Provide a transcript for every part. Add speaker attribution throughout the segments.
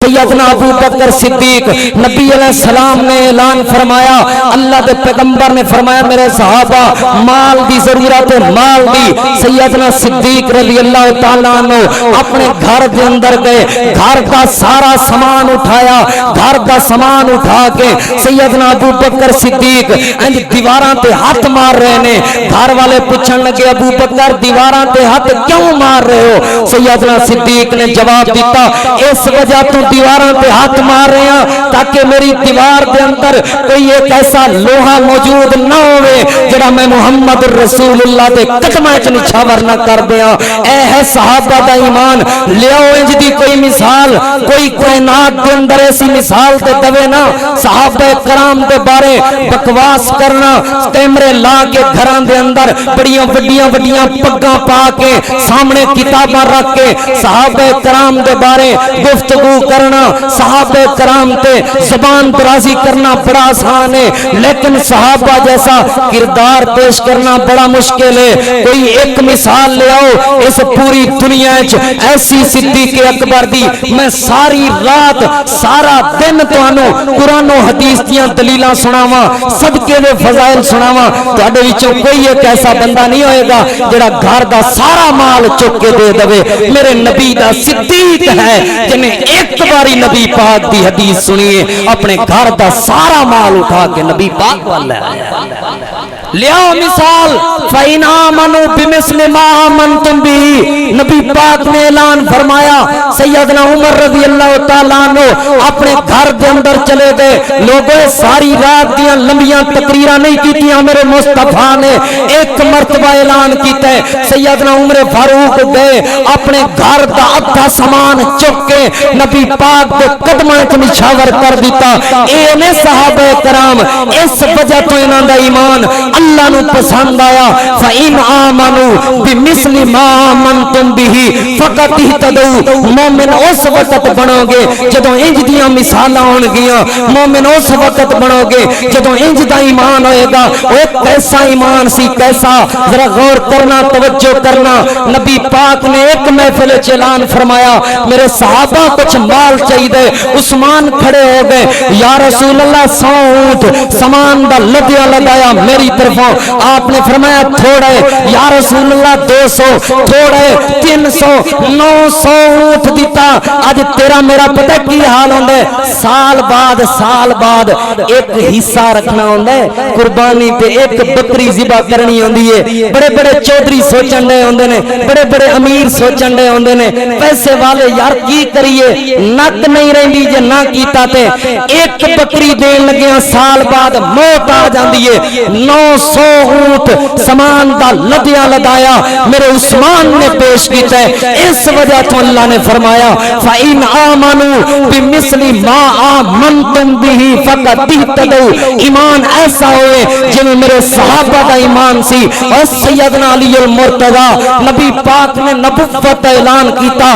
Speaker 1: سیدنا ابو بکر صدیق نبی علیہ السلام نے اعلان فرمایا، اللہ کے پیغمبر نے فرمایا میرے صحابہ مال دی ضرورت ہے، مال دی۔ سیدنا صدیق رضی اللہ تعالیٰ عنہ اپنے گھر دے اندر گئے، گھر کا سارا سامان اٹھایا، گھر کا سامان اٹھا کے سیدنا ابو بکر صدیق دیواراں تے ہاتھ مار رہے نے۔ گھر والے پوچھن لگے ابو بکر دیواراں تے ہاتھ کیوں مار رہے ہو؟ سیدنا صدیق نے جواب دیتا اس وجہ تو دیواراں پہ ہاتھ مار رہے ہیں تاکہ میری دیوار دے اندر کوئی ایک ایسا لوہا موجود نہ ہوئے جڑا میں محمد رسول اللہ دے قدماں وچ نچھاور نہ کر دیاں۔ اے ہے صحابہ دا ایمان، لیاؤ انج دی کوئی مثال، کوئی کائنات دے اندر ایسی مثال تے دوے نا۔ صحابہ کرام دے بارے بکواس کرنا، کیمرے لا کے گھراں دے اندر بڑیاں وڈیاں پگاں پا کے سامنے کتاباں رکھ کے صحابہ کرام دے بارے گفتگو کرنا، صحابہ کرام تے زبان درازی کرنا بڑا آسان ہے، لیکن صحابہ جیسا کردار پیش کرنا بڑا مشکل ہے۔ کوئی ایک مثال لے آؤ اس پوری دنیا وچ ایسی صدیق اکبر دی میں ساری رات سارا دن تانوں قرآن و حدیث دیاں دلیلاں سناواں، صدقے دے فضائل سناواں، تہاڈے وچوں کوئی ایک ایسا بندہ نہیں ہوئے گا جڑا گھر دا سارا مال چک کے دے دے۔ میرے نبی دا صدیق ہے جنہیں ایک باری نبی پاک دی حدیث سنیے اپنے گھر دا سارا مال اٹھا کے نبی پاک والا لیاؤ مثال۔ فَإِنْ آمَنُوا بِمِثْلِ مَا آمَنْتُمْ بِهِ، نبی پاک نے اعلان فرمایا۔ سیدنا عمر رضی اللہ تعالیٰ عنہ اپنے گھر دے اندر چلے گئے، لوگوں ساری رات دیاں لمبیاں تقریراں نہیں کیتیاں، میرے مصطفیٰ نے ایک مرتبہ اعلان کیتا ہے۔ سیدنا عمر فاروق گئے اپنے گھر دا ادھا سامان چک کے نبی پاک دے قدماں وچ نچھاور کر دیتا۔ اے نے صحابہ کرام اس وجہ تو انہاں دا ایمان اللہ نو پسند آیا۔ فَإِنْ آمَنُوا بِمِثْلِ مَا آمَنْتُمْ بِهِ فَقَدْ اهْتَدَوْا، مومن اس وقت بنو گے جدوں انج دیاں مثالاں ہون گیاں، مومن اس وقت بنو گے جدوں انج دا ایمان ہوئے گا۔ وہ کیسا ایمان سی، کیسا، ذرا غور کرنا، توجہ کرنا۔ نبی پاک نے ایک محفل وچ اعلان فرمایا میرے صحابہ کچھ مال چاہیے، عثمان کھڑے ہو گئے، یا رسول اللہ 100 اونٹ سامان دا لدیا لدایا میری طرفوں، آپ نے فرمایا تھوڑا ہے، یا رسول اللہ 200 تھوڑا ہے، 300 900 اونٹ دیتا۔ آج تیرا میرا پتہ کی حال ہوندے، سال بعد ایک حصہ رکھنا ہوندے، قربانی تے ایک بکری ذبح کرنی ہوندی ہے۔ بڑے بڑے چودھری سوچن دے ہوندے نے، بڑے بڑے امیر سوچن دے ہوندے نے، پیسے والے یار کی کریے، نک نہیں رہندی جے نہ کیتا تے ایک بکری دین لگیاں سال بعد موت آ جاندی ہے۔ 900 اونٹ سامان دا لدیا لدایا میرے عثمان نے پیش کیتا ہے۔ اس وجہ تو اللہ نے فرمایا فَإِنْ آمَنُوا بِمِثْلِ مَا آمَنْتُمْ بِهِ فَقَدْ اهْتَدَوْا، ایمان ایسا ہوئے جنہیں میرے صحابہ دا ایمان سی۔ اور سیدنا علی المرتضی نبی پاک نے نبوت اعلان کیتا،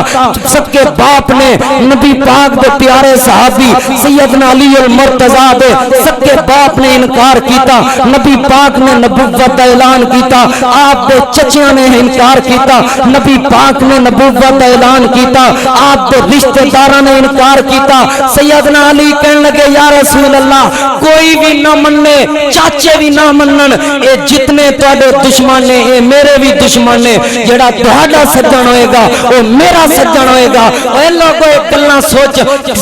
Speaker 1: سب کے باپ نے نبی پاک دے پیارے صحابی سیدنا علی المرتضی دے سب کے باپ نے انکار کیتا، نبی پاک نے نبوت اعلان کیتا، آپ دے چچیاں نے انکار کیتا، نبی پاک نے نبوت اعلان کیتا، آپ دے رشتہ داراں نے انکار کیتا۔ سیدنا علی کہنے لگے یا رسول اللہ کوئی بھی نہ مننے، چاچے بھی نہ منن، اے جتنے تواڈے دشمن نے اے میرے بھی دشمن نے، جڑا تہاڈا سجن ہوئے گا وہ میرا سجن ہوئے گا۔ اے لوگوں ایک گلاں سوچ،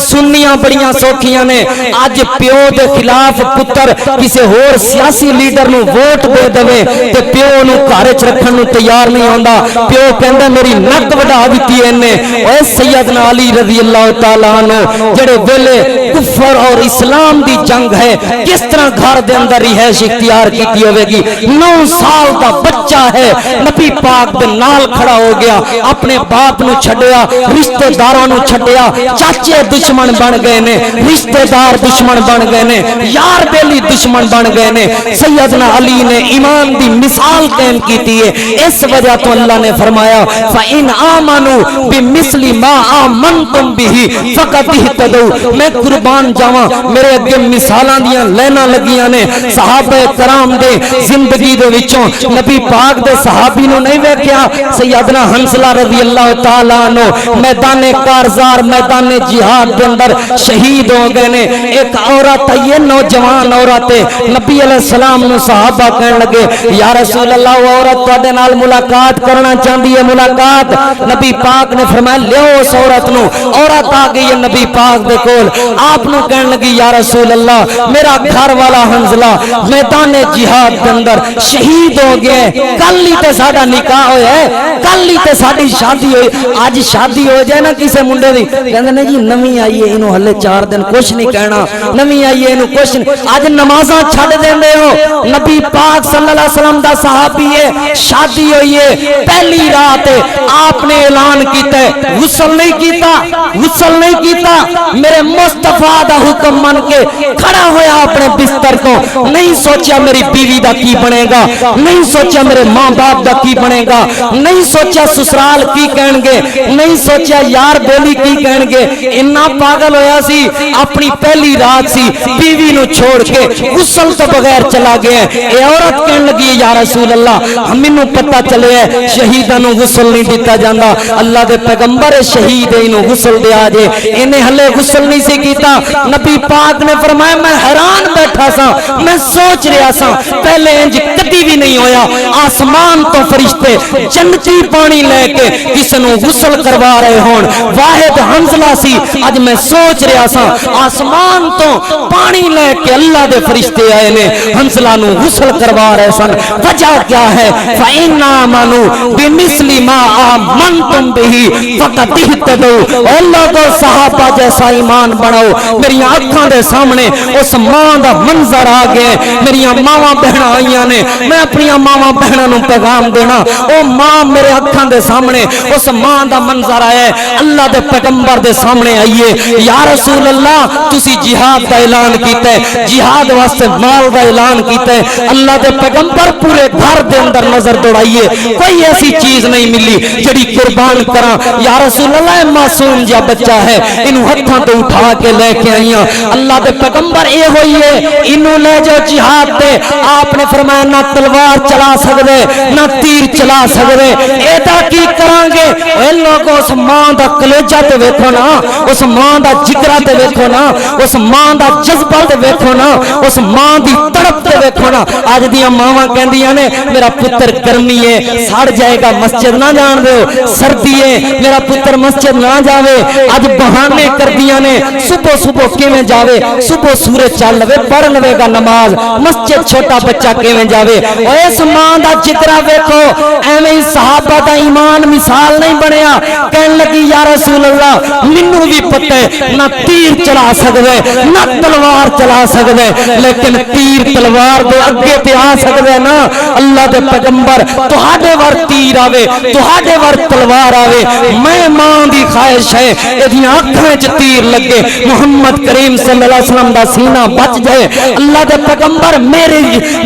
Speaker 1: سنیاں بڑیاں سوکھیاں نے، اج پیو دے خلاف پتر کسے ہور سیاسی لیڈر نو ووٹ دے دے تے پیو نو گھر وچ رکھن نو تیار نہیں ہوندا، پیو کہندا میری نک وڈا دتی اینے۔ اے سیدنا علی رضی اللہ تعالی عنہ جڑے ویلے کفر اور اسلام دی جنگ ہے کس طرح گھر دے اندر رہائش اختیار کیتی ہوے گی، 9 سال دا بچہ ہے، نبی پاک دے نال کھڑا ہو گیا، اپنے باپ نو چھڈیا، رشتہ داراں نو چھڈیا، چاچے دشمن بن گئے نے، رشتہ دار دشمن بن گئے نے، یار بیلی دشمن بن گئے نے۔ سیدنا علی نے ایمان دی مثال قائم کیتی ہے، اس وجہ تو اللہ نے فرمایا فَإِنْ آمَنُوا بِمِثْلِ مَا آمَنْتُمْ بِهِ فَقَدْ اهْتَدَوْا، میں قربان قربان جاواں میرے اگے مثالاں دیاں لینا لگیاں نے صحابہ کرام دے زندگی دے وچوں نبی پاک دے صحابی نو نہیں ویکھیا سیدنا حنظلہ رضی اللہ تعالی عنہ میدان کارزار میدان جہاد دے اندر شہید ہو گئے نے ایک عورت یہ نوجوان عورت نبی علیہ السلام نو صحابہ کہن لگے یا رسول اللہ وہ عورت تواڈے نال ملاقات کرنا چاہندی ہے ملاقات نبی پاک نے فرمایا لیو اس عورت نو عورت آ گئی ہے نبی پاک دے کول آپ نو کہن لگی یا رسول اللہ میرا گھر والا حنظلہ میدان جہاد دے اندر شہید ہو گیا کل ہی تے ساڈا نکاح ہویا ہے کل ہی تے ساڈی شادی ہوئی اج شادی ہو جائے نا کسے منڈے دی کہندے نے جی نویں آئی ہے اینو ہلے 4 دن کچھ نہیں کہنا نویں آئی ہے اینو کچھ نہیں اج نمازاں چھڈ دیندے ہو نبی پاک صلی اللہ علیہ وسلم دا صحابی ہے شادی ہوئی ہے پہلی رات آپ نے اعلان کیتا ہے غسل نہیں کیتا میرے مصطفیٰ دا حکم من کے کھڑا ہویا اپنے بستر کو نہیں سوچا میری بیوی دا کی بنے گا نہیں سوچا میرے ماں باپ دا کی بنے گا نہیں سوچا سسرال کی کہن گے نہیں سوچا یار بولی کی کہن گے اتنا پاگل ہویا سی اپنی پہلی رات سی بیوی نو چھوڑ کے غسل تو بغیر چلا گیا اے عورت کہن لگی یا رسول اللہ مینوں پتہ چلے ہے شہیداں نو غسل نہیں دیتا جاندا اللہ دے پیغمبر شہید اینو غسل دیا جے انہیں ہلے غسل نہیں سی کیتا نبی پاک نے فرمایا میں حیران بیٹھا سا میں سوچ رہا سا پہلے انج کدی بھی نہیں ہویا آسمان تو فرشتے جنتی پانی لے کے کسی نو غسل کروا رہے ہون واحد حنظلہ سی اج میں سوچ رہا سا آسمان تو پانی لے کے اللہ دے فرشتے آئے نے حنظلہ نو غسل کروا رہے سن وجہ کیا ہے فَإِنَّ آمَنُوا بِمِثْلِ مَا آمَنْتُمْ بِهِ فَقَدْ اهْتَدَوْا اللہ کو صحابہ جیسا ایمان بناؤ میری آنکھاں دے سامنے اس ماں دا منظر آ گئے میری ماواں بہناں آئیاں نے میں اپنی ماواں بہناں نو پیغام دینا او ماں میرے آنکھاں دے سامنے اس ماں دا منظر آیا ہے اللہ دے پیغمبر دے سامنے آئیے یا رسول اللہ تسی جہاد دا اعلان کیتا ہے جہاد واسطے مال دا اعلان کیتا ہے اللہ دے پیغمبر پورے گھر دے اندر نظر دوڑائیے کوئی ایسی چیز نہیں ملی جڑی قربان کراں یا رسول اللہ معصوم جا بچہ ہے انہوں ہتھاں تو اٹھا کے لے کے آئیاں اللہ دے پیغمبر اے ہوئی ہے انہوں لے جو جہاد دے آپ نے فرمایا نہ تلوار چلا سکدے نہ تیر چلا سکدے ایدا کی کران گے اے لوگوں اس ماں دا کلیجہ تے ویکھو نا اس ماں دا جگرا تے ویکھو نا اس ماں دا جذبہ تے ویکھو نا اس ماں دی تڑپ تے ویکھو نا اج دیاں ماواں کہندیاں نے میرا پتر گرمی ہے سڑ جائے گا مسجد نہ جان دیو سردی ہے میرا پتر مسجد نہ جاوے اج بہانے کر دیاں نے صبح صبح کیویں جاوے صبح سورج چل لوے پڑھ لوے گا نماز مسجد چھوٹا بچہ کیویں جاوے او اس ماں دا جگرا ویکھو ایویں صحابہ دا ایمان مثال نہیں بنیا کہن لگی یا رسول اللہ مینوں بھی پتہ ہے نہ تیر چلا سکدے نہ تلوار چلا سکدے لیکن تیر تلوار دے اگے تے آ سکدے نا اللہ دے پیغمبر تہاڈے ور تیر آوے تہاڈے ور تلوار آوے میں ماں دی خواہش ہے ایدیاں اکھاں وچ تیر لگے محمد کریم صلی اللہ علیہ وسلم دا سینہ بچ جائے اللہ دے پیغمبر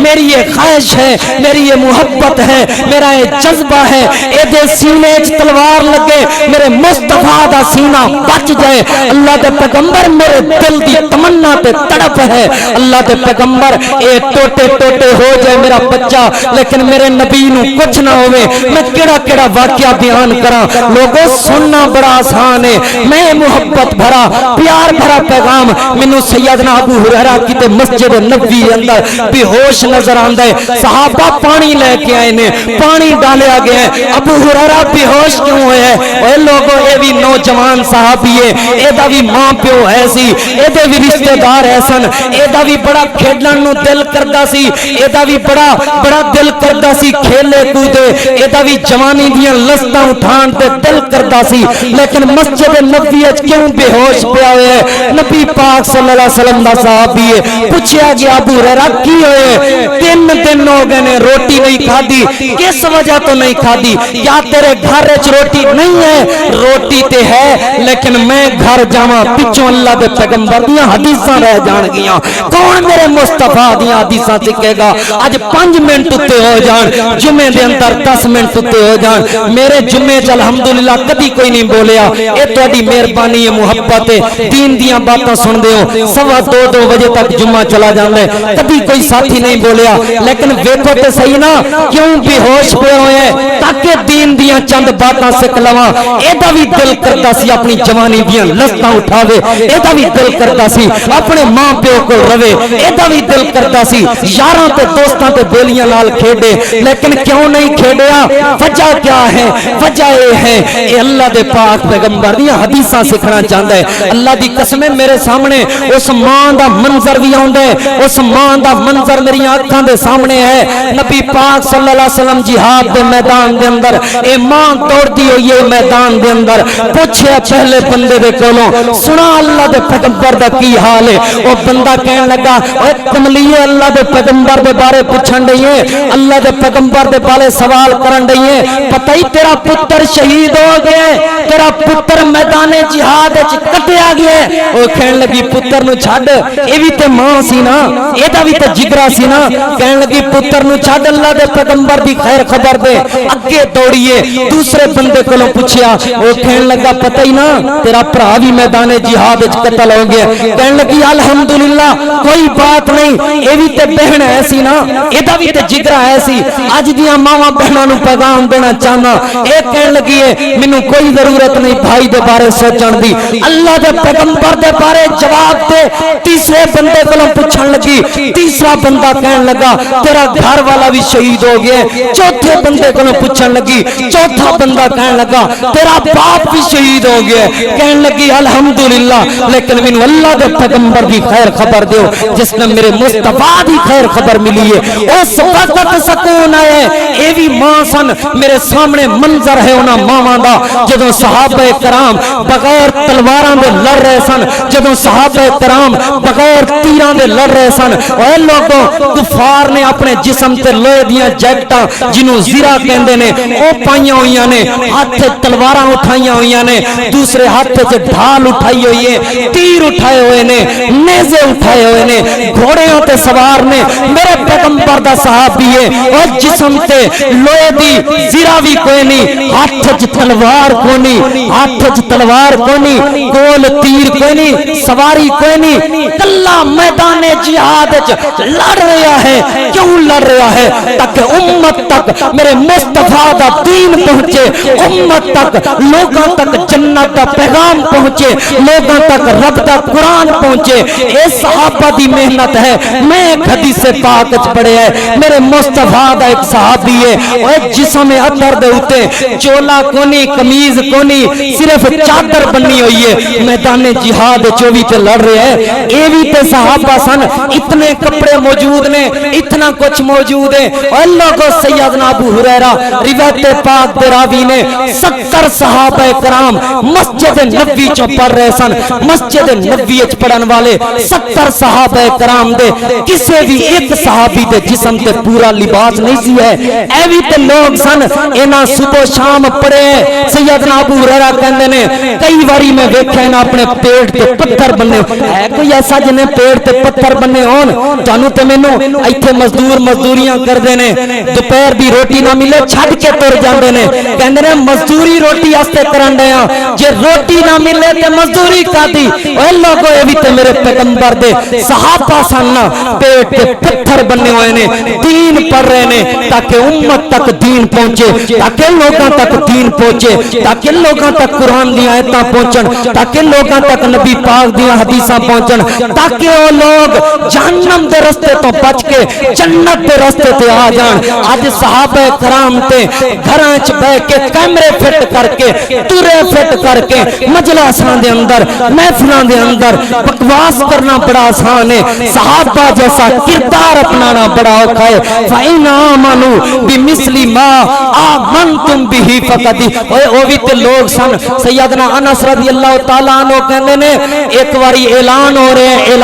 Speaker 1: میری یہ خواہش ہے میری یہ محبت ہے میرا یہ جذبہ ہے اے دے سینے وچ تلوار لگے میرے مصطفیٰ دا سینہ بچ جائے اللہ دے پیغمبر میرے دل دی تمنا تے تڑپ ہے اللہ دے پیغمبر اے ٹوٹے ٹوٹے ہو جائے میرا بچہ لیکن میرے نبی نو کچھ نہ ہوئے میں کیڑا کیڑا واقعہ بیان کراں لوگوں سننا بڑا آسان ہے میں محبت بھرا پیار بھرا پیغام مینوں سیدنا ابو ہریرہ کی تے مسجد نبوی اندر بے ہوش نظر آندا ہے صحابہ پانی لے کے آئے نے پانی ڈالیا گیا ہے ابو ہریرہ بے ہوش کیوں ہوئے ہیں اے لوگوں اے بھی نوجوان صحابی ہے اے دا بھی ماں پیو ہے سی اے دے بھی رشتہ دار ہے سن اے دا بھی بڑا کھیڈن نو دل کردا سی اے دا بھی بڑا دل کردا سی کھیلے کودے اے دا بھی جوانی دیاں لستاں اٹھان تے دل کردا سی لیکن مسجد نبوی وچ کیوں بے ہوش پیا ہوئے ہے نبی پاک صلی اللہ علیہ وسلم دا صحابی ہے پوچھیا گیا ابو ہریرہ کی ہوئے 3 دن ہو گئے نے روٹی نہیں کھادی کس وجہ تو نہیں کھادی یا تیرے گھر وچ روٹی نہیں ہے روٹی تے ہے لیکن میں گھر جاواں پچھوں اللہ دے پیغمبر دیاں حدیثاں رہ جان گیاں کون میرے مصطفیٰ دیاں حدیثاں سکھے گا اج 5 منٹ اتے ہو جان جمعے دے اندر 10 منٹ اتے ہو جان میرے جمعے چ الحمدللہ کدی کوئی نہیں بولیا اے تہاڈی مہربانی ہے محبت محبت دین دیاں باتاں سن دے ہو 2:15 بجے تک جمعہ چلا جاندے کبھی کوئی ساتھی نہیں بولیا لیکن ویکھو تے صحیح نا کیوں بے ہوش پے ہوئے ہیں تاکہ دین دیاں چند باتاں سکھ لواں ایدا بھی دل کرتا سی اپنی جوانی دیاں لستاں اٹھاوے ایدا بھی دل کرتا سی اپنے ماں پیو کو روے ایدا بھی دل کرتا سی یاراں تے دوستاں تے بیلیاں نال کھیڈے لیکن کیوں نہیں کھیڈیا وجہ کیا ہے وجہ یہ ہے اے اللہ دے پاک پیغمبر دیاں حدیثاں سکھنا چاہندا ہے اللہ دی قسم میرے سامنے اس ماں دا منظر بھی آندا ہے اس ماں دا منظر میری آنکھاں دے سامنے ہے نبی پاک صلی اللہ علیہ وسلم جہاد دے میدان دے اندر اے ماں دوڑدی ہوئی ہے میدان دے اندر پوچھیا پہلے بندے دے کولوں سنا اللہ دے پیغمبر دا کی حال ہے او بندہ کہن لگا اے کملیے اللہ دے پیغمبر دے بارے پوچھن ڈئی ہے اللہ دے پیغمبر دے بارے سوال کرن ڈئی ہے پتہ ہی تیرا پتر شہید ہو گیا تیرا پتر میدان جہاد وچ کٹیا گیا او کہن لگی پتر نو چھڈ اے وی تے ماں سی نا اے دا وی تے جگرا سی نا کہن لگی پتر نو چھڈ اللہ دے پیغمبر دی خیر خبر دے اگے دوڑیے دوسرے بندے کولوں پوچھیا او کہن لگا پتہ ہی نا تیرا بھرا بھی میدان جہاد وچ قتل ہو گیا کہن لگی الحمدللہ کوئی بات نہیں اے وی تے بہن ایسی نا اے دا وی تے جگرا ایسی اج دیاں ماواں بہناں نو پیغام دینا چاہنا اے کہن لگی ہے مینوں کوئی ضرورت نہیں بھائی دے بارے سوچن دی اللہ دے پیغمبر دے بارے جواب دے تیسرے بندے کولوں پوچھن لگی تیسرا بندہ کہن لگا تیرا گھر والا بھی شہید ہو گیا چوتھے بندے کولوں پوچھن لگی چوتھا بندہ کہن لگا تیرا باپ بھی شہید ہو گیا کہن لگی الحمدللہ لیکن مینوں اللہ دے پیغمبر دی خیر خبر دیو جس نے میرے مصطفیٰ دی خیر خبر ملی ہے اس وقت سکون آئے اے بھی ماں سن میرے سامنے منظر ہے انہاں ماواں دا جدوں صحابہ کرام بغیر تلواراں دے لڑ رہے سن جدوں صحابہ کرام بغیر تیراں دے لڑ رہے سن اے لوگوں کفار نے اپنے جسم تے لوہے دیاں جیکٹاں جنوں زرہ کہندے نے او پائیاں ہوئیاں نے ہاتھ تلواراں اٹھائیاں ہوئیاں نے دوسرے ہاتھ تے ڈھال اٹھائی ہوئی ہے تیر اٹھائے ہوئے نے نیزے اٹھائے ہوئے نے گھوڑیوں تے سوار نے میرے پیغمبر دا صحابی ہے اور جسم تے لوہے دی زرہ بھی کوئی نہیں ہاتھ وچ تلوار کوئی نہیں ہاتھ وچ تلوار کوئی نہیں کول تیر کوئی نہیں سواری کوئی نہیں کلا میدان جہاد وچ لڑ رہا ہے کیوں لڑ رہا ہے تاکہ امت تک میرے مصطفیٰ دا دین پہنچے امت تک لوگوں تک جنت دا پیغام پہنچے لوگوں تک رب دا قرآن پہنچے اے صحابہ دی محنت ہے میں ایک حدیث پاک وچ پڑھیا ہے میرے مصطفیٰ دا ایک صحابی ہے اور جسم اثر دے اوتے چولا کونی قمیض کونی صرف چادر بنی ہوئی ہے میدان جہاد چوبی تے لڑ رہے ہیں اے بھی تے صحابہ سن اتنے کپڑے موجود نے اتنا کچھ موجود ہے اور لوگوں سیدنا ابو ہریرہ روایت پاک دے راوی نے 70 صحابہ کرام مسجد نبوی چوں پڑھ رہے سن مسجد نبوی وچ پڑھن والے 70 صحابہ کرام دے کسے بھی ایک صحابی دے جسم تے پورا لباس نہیں سی ہے اے بھی تے لوگ سن انہاں صبح شام پڑھے سیدنا ابو ہریرہ کہندے نے کئی واری میں ویکھیا انہاں اپنے پیٹ تے پتھر بننے ہے کوئی ایسا جنے پیٹ تے پتھر بننے ہون تانوں تے مینوں ایتھے مزدوریاں کردے نے دوپہر دی روٹی نہ ملے چھڈ کے تر جاندے نے کہندے نے مزدوری روٹی واسطے کرن دے ہاں جے روٹی نہ ملے تے مزدوری کادی اوے لوگو اے وی تے میرے پیغمبر دے صحابہ سن پیٹ تے پتھر بننے ہوئے نے دین پڑھ رہے نے تاکہ امت تک دین پہنچے تاکہ لوگوں تک دین پہنچے تاکہ لوگوں تک قرآن دی آیتاں پہنچن تاکہ لوگوں تک نبی پاک دی حدیثاں پہنچن تاکہ وہ لوگ جہنم دے رستے تو بچ کے جنت دے رستے تے آ جان اج صحابہ کرام تے گھراں وچ بیٹھ کے کیمرے فٹ کر کے تورے فٹ کر کے مجلساں دے اندر محفلاں دے اندر بکواس کرنا بڑا آسان ہے صحابہ جیسا کردار اپنانا بڑا اوکھا ہے فَإِنْ آمَنُوا بِمِثْلِ مَا آمَنْتُمْ بِهِ فَقَدْ او بھی تے لوگ سن سیدنا انس رضی اللہ تعالیٰ عنہ کہندے نے ایک واری اعلان ہو رہے ہیں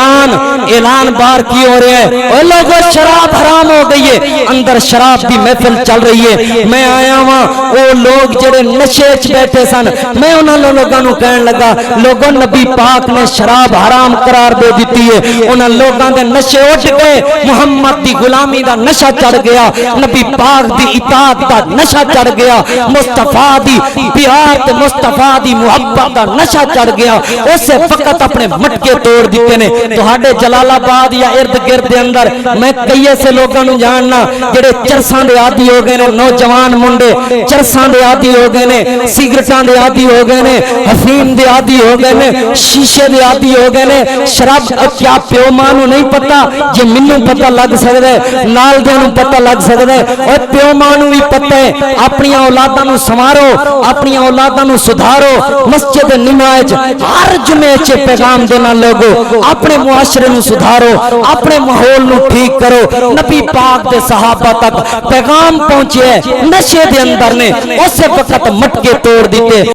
Speaker 1: اعلان بار کی ہو رہے ہیں اے لوگوں شراب حرام ہو گئی ہے اندر شراب دی محفل چل رہی ہے میں آیا ہاں او لوگ جڑے نشے وچ بیٹھے سن میں انہاں لوگاں نوں کہن لگا لوگوں نبی پاک نے شراب حرام قرار دے دتی ہے انہاں لوگاں دے نشے اٹھ گئے محمد دی غلامی دا نشہ چڑھ گیا نبی پاک دی اطاعت دا نشہ چڑھ گیا مصطفیٰ دی پیار تے مصطفیٰ دی محبت دا نشہ چڑھ چڑھ گیا اسے فقط اپنے مٹکے توڑ دیتے نے. تہاڈے جلال آباد یا ارد گرد دے اندر میں کئی ایسے لوگوں نوں جاننا جڑے چرساں دے عادی ہو گئے نے. نوجوان منڈے چرساں دے عادی ہو گئے نے, سگرٹاں دے عادی ہو گئے نے, افیم دے عادی ہو گئے نے, شیشے دے عادی ہو گئے نے. شراب کیا پیو ماں نوں نہیں پتا جے مینوں پتہ لگ سکدا ہے نال دے نوں پتہ لگ سکدا ہے. او پیو ماں نوں بھی پتہ ہے اپنی اولاداں نوں سنوارو, اپنی اولاداں نوں سدھارو. مسجد نماز ہر جمعے چ پیغام دینا لوگو اپنے معاشرے نوں سدھارو, اپنے ماحول نوں ٹھیک کرو. نبی پاک دے صحابہ تک پیغام پہنچے نشے دے اندر نے اسے وقت مٹکے توڑ دیتے.